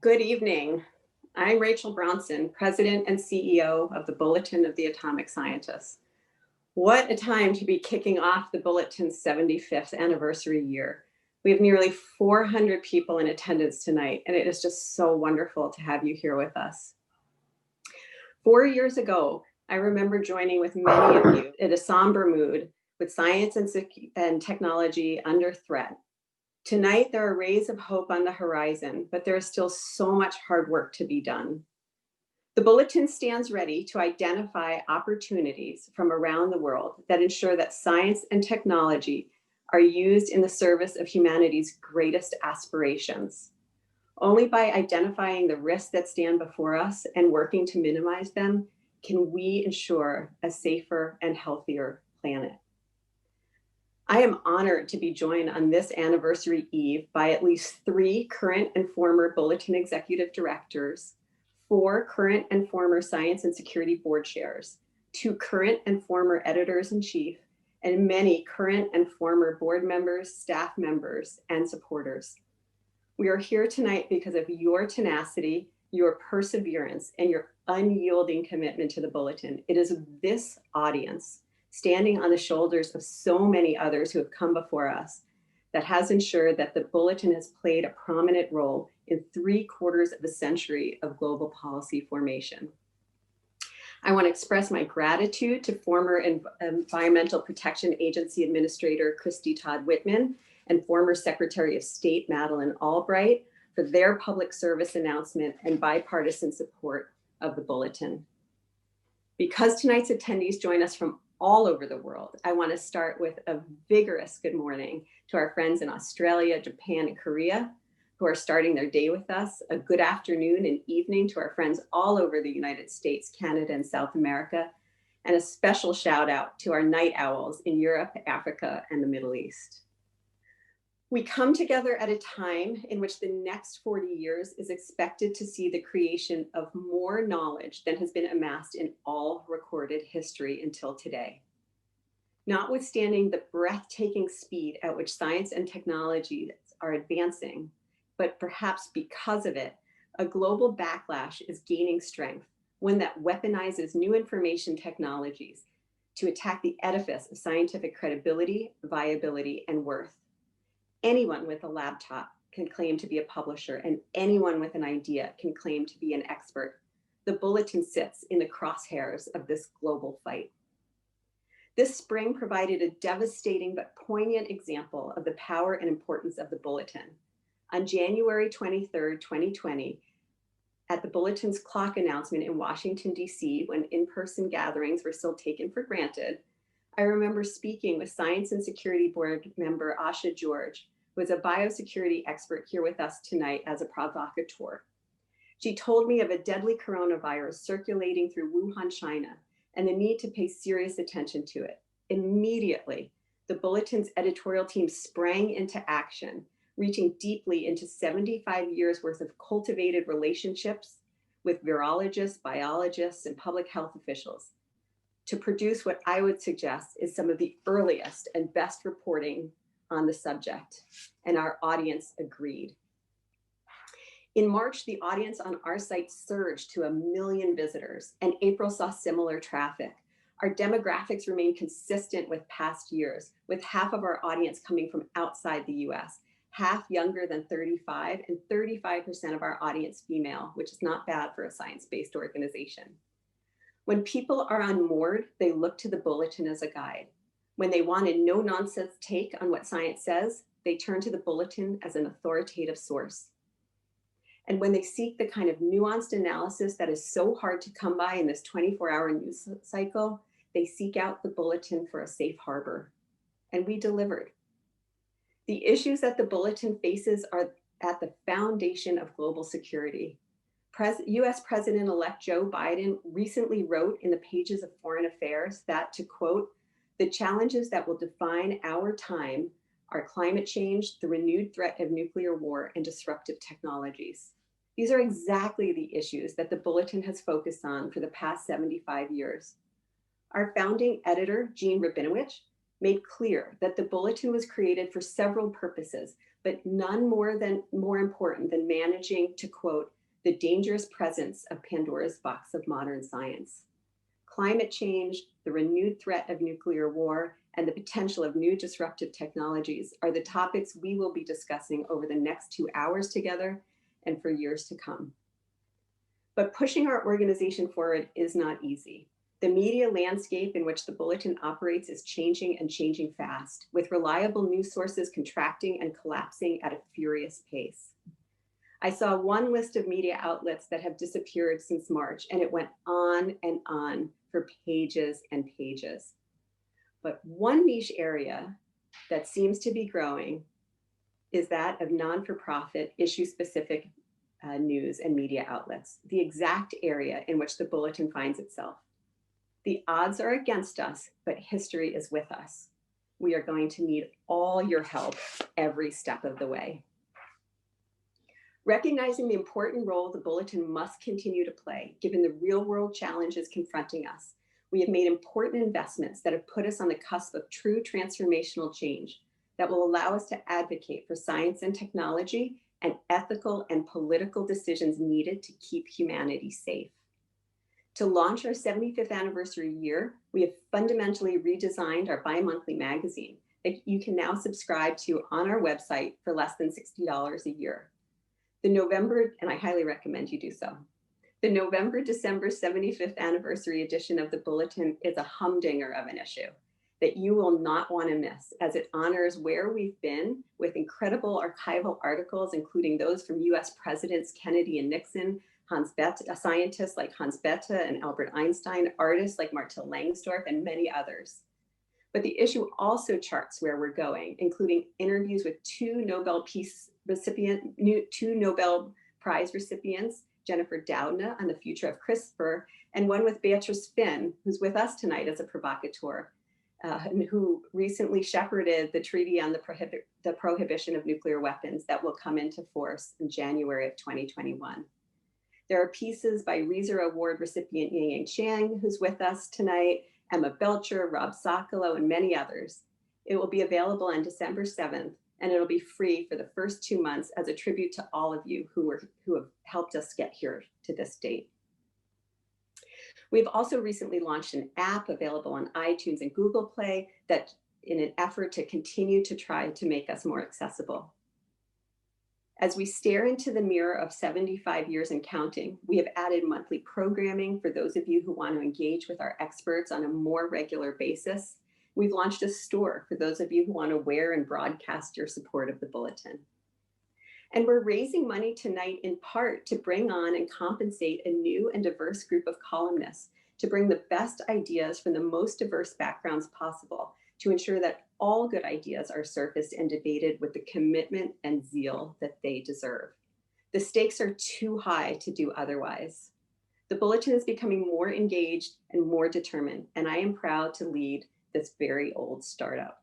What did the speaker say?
Good evening. I'm Rachel Bronson, President and CEO of the Bulletin of the Atomic Scientists. What a time to be kicking off the Bulletin's 75th anniversary year. We have nearly 400 people in attendance tonight, and it is just so wonderful to have you here with us. 4 years ago, I remember joining with many of you in a somber mood with science and technology under threat. Tonight, there are rays of hope on the horizon, but there is still so much hard work to be done. The Bulletin stands ready to identify opportunities from around the world that ensure that science and technology are used in the service of humanity's greatest aspirations. Only by identifying the risks that stand before us and working to minimize them can we ensure a safer and healthier planet. I am honored to be joined on this anniversary eve by at least 3 current and former Bulletin executive directors, 4 current and former science and security board chairs, 2 current and former editors-in-chief, and many current and former board members, staff members, and supporters. We are here tonight because of your tenacity, your perseverance, and your unyielding commitment to the Bulletin. It is this audience, standing on the shoulders of so many others who have come before us, that has ensured that the Bulletin has played a prominent role in 3/4 of a century of global policy formation. I want to express my gratitude to former Environmental Protection Agency Administrator Christy Todd Whitman and former Secretary of State Madeleine Albright for their public service announcement and bipartisan support of the Bulletin. Because tonight's attendees join us from all over the world, I want to start with a vigorous good morning to our friends in Australia, Japan, and Korea who are starting their day with us. A good afternoon and evening to our friends all over the United States, Canada, and South America. And a special shout out to our night owls in Europe, Africa, and the Middle East. We come together at a time in which the next 40 years is expected to see the creation of more knowledge than has been amassed in all recorded history until today. Notwithstanding the breathtaking speed at which science and technology are advancing, but perhaps because of it, a global backlash is gaining strength, one that weaponizes new information technologies to attack the edifice of scientific credibility, viability, and worth. Anyone with a laptop can claim to be a publisher, and anyone with an idea can claim to be an expert. The Bulletin sits in the crosshairs of this global fight. This spring provided a devastating but poignant example of the power and importance of the Bulletin. On January 23rd, 2020, at the Bulletin's clock announcement in Washington, D.C., when in-person gatherings were still taken for granted, I remember speaking with Science and Security Board member Asha George, who is a biosecurity expert here with us tonight as a provocateur. She told me of a deadly coronavirus circulating through Wuhan, China, and the need to pay serious attention to it. Immediately, the Bulletin's editorial team sprang into action, reaching deeply into 75 years worth of cultivated relationships with virologists, biologists, and public health officials to produce what I would suggest is some of the earliest and best reporting on the subject, and our audience agreed. In March, the audience on our site surged to 1 million visitors, and April saw similar traffic. Our demographics remain consistent with past years, with half of our audience coming from outside the US, half younger than 35, and 35% of our audience female, which is not bad for a science-based organization. When people are unmoored, they look to the Bulletin as a guide. When they want a no-nonsense take on what science says, they turn to the Bulletin as an authoritative source. And when they seek the kind of nuanced analysis that is so hard to come by in this 24-hour news cycle, they seek out the Bulletin for a safe harbor. And we delivered. The issues that the Bulletin faces are at the foundation of global security. US President-elect Joe Biden recently wrote in the pages of Foreign Affairs that, to quote, "The challenges that will define our time are climate change, the renewed threat of nuclear war, and disruptive technologies." These are exactly the issues that the Bulletin has focused on for the past 75 years. Our founding editor, Gene Rabinowitz, made clear that the Bulletin was created for several purposes, but none more important than managing to quote, the dangerous presence of Pandora's box of modern science. Climate change, the renewed threat of nuclear war, and the potential of new disruptive technologies are the topics we will be discussing over the next 2 hours together and for years to come. But pushing our organization forward is not easy. The media landscape in which the Bulletin operates is changing and changing fast, with reliable news sources contracting and collapsing at a furious pace. I saw one list of media outlets that have disappeared since March, and it went on and on for pages and pages. But one niche area that seems to be growing is that of non-for-profit, issue-specific news and media outlets, the exact area in which the Bulletin finds itself. The odds are against us, but history is with us. We are going to need all your help every step of the way. Recognizing the important role the Bulletin must continue to play, given the real-world challenges confronting us, we have made important investments that have put us on the cusp of true transformational change that will allow us to advocate for science and technology and ethical and political decisions needed to keep humanity safe. To launch our 75th anniversary year, we have fundamentally redesigned our bi-monthly magazine that you can now subscribe to on our website for less than $60 a year. And I highly recommend you do so. The November-December 75th anniversary edition of the Bulletin is a humdinger of an issue that you will not want to miss, as it honors where we've been with incredible archival articles, including those from US Presidents Kennedy and Nixon, scientists like Hans Bethe and Albert Einstein, artists like Martil Langsdorff, and many others. But the issue also charts where we're going, including interviews with two Nobel Prize recipients, Jennifer Doudna on the future of CRISPR, and one with Beatrice Finn, who's with us tonight as a provocateur, and who recently shepherded the treaty on the prohibition of nuclear weapons that will come into force in January of 2021. There are pieces by Reiser Award recipient Yang Chang, who's with us tonight, Emma Belcher, Rob Socolow, and many others. It will be available on December 7th, and it'll be free for the first 2 months as a tribute to all of you who have helped us get here to this date. We've also recently launched an app available on iTunes and Google Play that in an effort to continue to try to make us more accessible. As we stare into the mirror of 75 years and counting, we have added monthly programming for those of you who want to engage with our experts on a more regular basis. We've launched a store for those of you who want to wear and broadcast your support of the Bulletin. And we're raising money tonight in part to bring on and compensate a new and diverse group of columnists to bring the best ideas from the most diverse backgrounds possible to ensure that all good ideas are surfaced and debated with the commitment and zeal that they deserve. The stakes are too high to do otherwise. The Bulletin is becoming more engaged and more determined, and I am proud to lead this very old startup.